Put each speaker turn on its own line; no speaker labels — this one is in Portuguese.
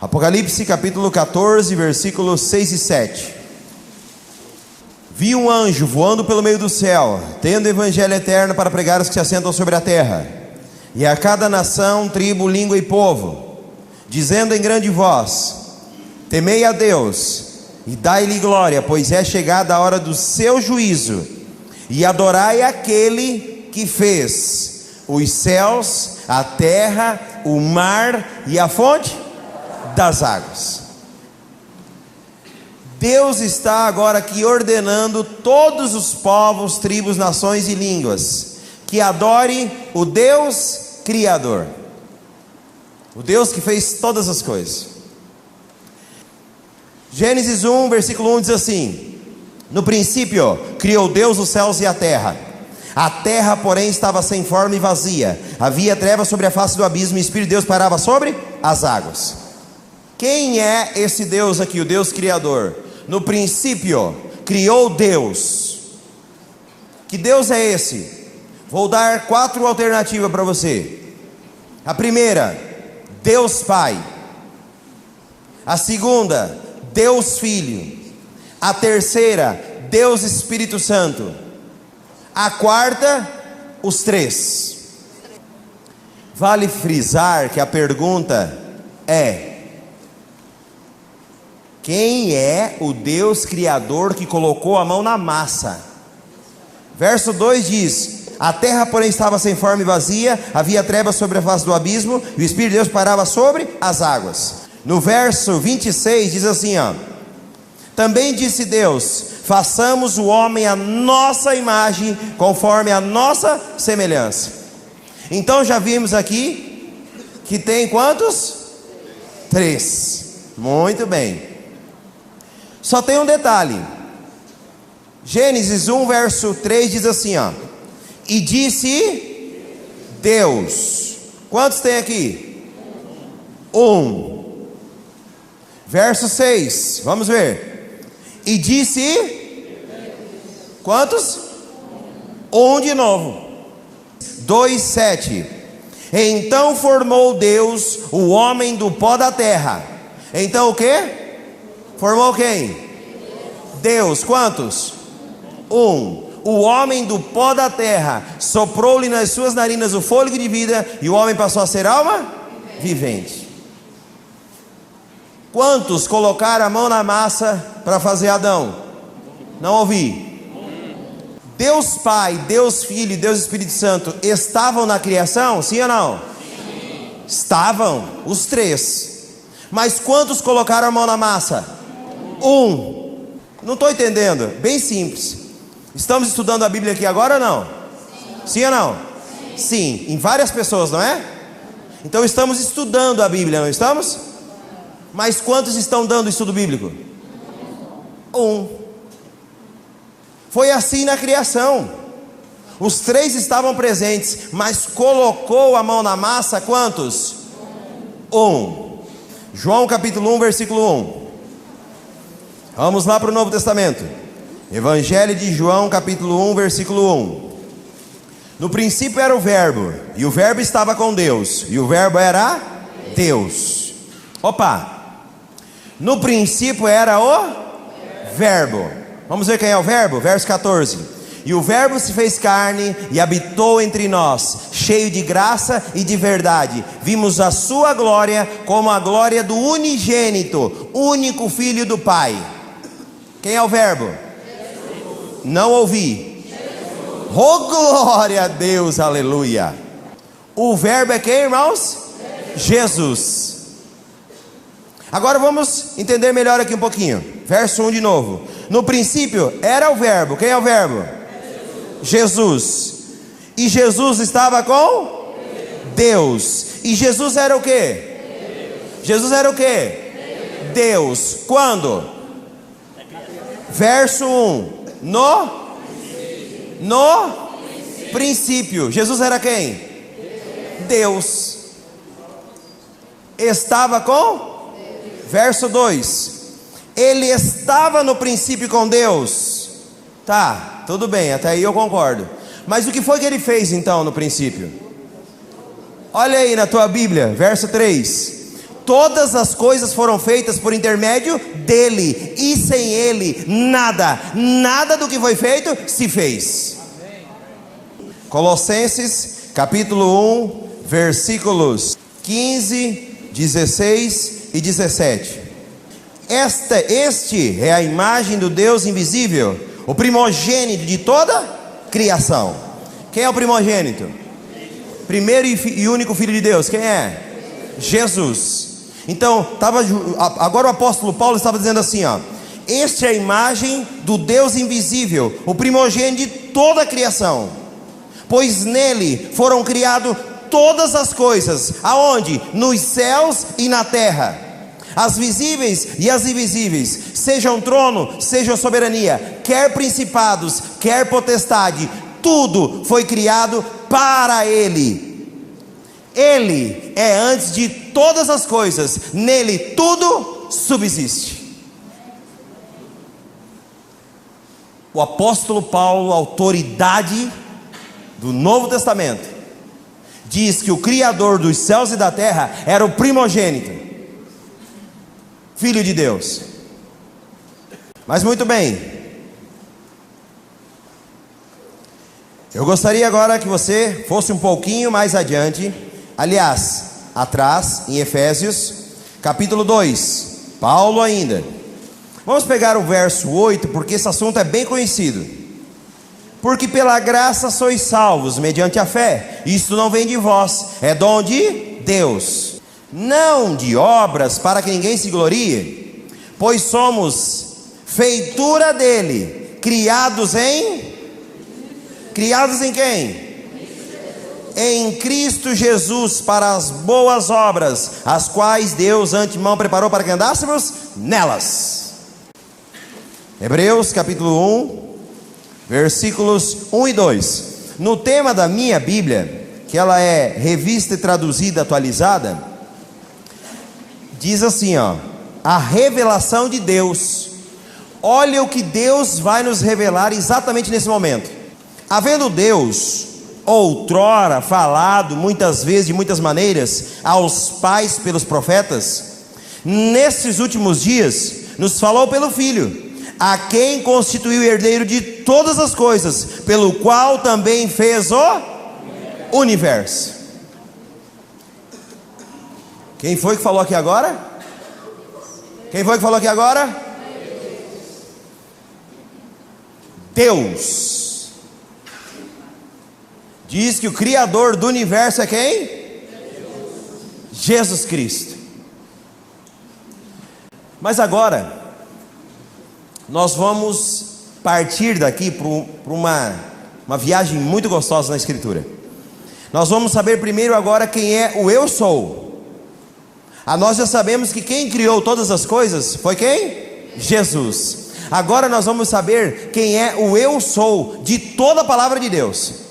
Apocalipse capítulo 14, versículos 6 e 7. Vi um anjo voando pelo meio do céu, tendo o evangelho eterno para pregar aos que se assentam sobre a terra, e a cada nação, tribo, língua e povo, dizendo em grande voz: temei a Deus e dai-lhe glória, pois é chegada a hora do seu juízo, e adorai aquele que fez os céus, a terra, o mar e a fonte das águas. Deus está agora aqui ordenando todos os povos, tribos, nações e línguas que adore o Deus Criador, o Deus que fez todas as coisas. Gênesis 1, versículo 1 diz assim: no princípio criou Deus os céus e a terra, porém estava sem forma e vazia, havia trevas sobre a face do abismo, e o Espírito de Deus pairava sobre as águas. Quem é esse Deus aqui, o Deus Criador? No princípio criou Deus. Que Deus é esse? Vou dar 4 alternativas para você. A primeira, Deus Pai. A segunda, Deus Filho. A terceira, Deus Espírito Santo. A quarta, os 3. Vale frisar que a pergunta é: quem é o Deus Criador que colocou a mão na massa? Verso 2 diz: a terra porém estava sem forma e vazia, havia trevas sobre a face do abismo, e o Espírito de Deus pairava sobre as águas. No verso 26 diz assim, também disse Deus: façamos o homem à nossa imagem, conforme a nossa semelhança. Então já vimos aqui que tem quantos? 3. Muito bem. Só tem um detalhe. Gênesis 1 verso 3 diz assim, e disse Deus. Quantos tem aqui? 1. Verso 6, vamos ver. E disse quantos? 1 de novo. 2:7. Então formou Deus o homem do pó da terra. Então o que? Formou quem? Deus. Quantos? 1. O homem do pó da terra, soprou-lhe nas suas narinas o fôlego de vida, e o homem passou a ser alma vivente. Quantos colocaram a mão na massa para fazer Adão? Não ouvi. Deus Pai, Deus Filho e Deus Espírito Santo estavam na criação? Sim ou não? Sim. Estavam, os 3. Mas quantos colocaram a mão na massa? 1. Não estou entendendo. Bem simples. Estamos estudando a Bíblia aqui agora ou não? Sim ou não? Sim. Em várias pessoas, não é? Então estamos estudando a Bíblia, não estamos? Mas quantos estão dando estudo bíblico? 1. Foi assim na criação. Os 3 estavam presentes, mas colocou a mão na massa quantos? 1. João capítulo 1 versículo 1. Vamos lá para o Novo Testamento. Evangelho de João capítulo 1 versículo 1. No princípio era o verbo, e o verbo estava com Deus, e o verbo era Deus. Opa! No princípio era o verbo. Vamos ver quem é o verbo? Verso 14. E o verbo se fez carne e habitou entre nós, cheio de graça e de verdade. Vimos a sua glória como a glória do unigênito, único filho do Pai. Quem é o verbo? Jesus. Não ouvi. Jesus. Oh, glória a Deus, aleluia. O verbo é quem, irmãos? Jesus. Agora vamos entender melhor aqui um pouquinho. Verso 1 de novo. No princípio era o verbo. Quem é o verbo? Jesus. E Jesus estava com Deus. E Jesus era o quê? Jesus era o quê? Deus. Quando? Verso 1. No princípio. Jesus era quem? Deus. Estava com? Verso 2. Ele estava no princípio com Deus. Tá, tudo bem, até aí eu concordo. Mas o que foi que ele fez então no princípio? Olha aí na tua Bíblia, verso 3. Todas as coisas foram feitas por intermédio dele, e sem ele nada do que foi feito se fez. Colossenses capítulo 1, versículos 15, 16 e 17. Este é a imagem do Deus invisível, o primogênito de toda criação. Quem é o primogênito? Primeiro e único Filho de Deus. Quem é? Jesus. Então, agora o apóstolo Paulo estava dizendo assim, ó: este é a imagem do Deus invisível, o primogênito de toda a criação, pois nele foram criadas todas as coisas. Aonde? Nos céus e na terra, as visíveis e as invisíveis, sejam trono, seja soberania, quer principados, quer potestade, tudo foi criado para ele. Ele é antes de todas as coisas, nele tudo subsiste. O apóstolo Paulo, autoridade do Novo Testamento, diz que o Criador dos céus e da terra era o primogênito, Filho de Deus. Mas muito bem, eu gostaria agora que você fosse um pouquinho mais adiante. Aliás, atrás, em Efésios, capítulo 2, Paulo ainda. Vamos pegar o verso 8, porque esse assunto é bem conhecido. Porque pela graça sois salvos, mediante a fé. Isto não vem de vós, é dom de Deus. Não de obras, para que ninguém se glorie. Pois somos feitura dele, criados em quem? Em Cristo Jesus, para as boas obras, as quais Deus antemão preparou para que andássemos nelas. Hebreus capítulo 1, versículos 1 e 2. No tema da minha Bíblia, que ela é revista e traduzida, atualizada, diz assim, ó: a revelação de Deus. Olha o que Deus vai nos revelar exatamente nesse momento. Havendo Deus outrora falado muitas vezes, de muitas maneiras, aos pais pelos profetas, nesses últimos dias nos falou pelo Filho, a quem constituiu herdeiro de todas as coisas, pelo qual também fez o universo. Quem foi que falou aqui agora? Quem foi que falou aqui agora? Deus. Diz que o Criador do universo é quem? Jesus Cristo. Mas agora, nós vamos partir daqui para uma viagem muito gostosa na Escritura. Nós vamos saber primeiro agora quem é o Eu Sou. Nós já sabemos que quem criou todas as coisas foi quem? Jesus. Agora nós vamos saber quem é o Eu Sou de toda a palavra de Deus.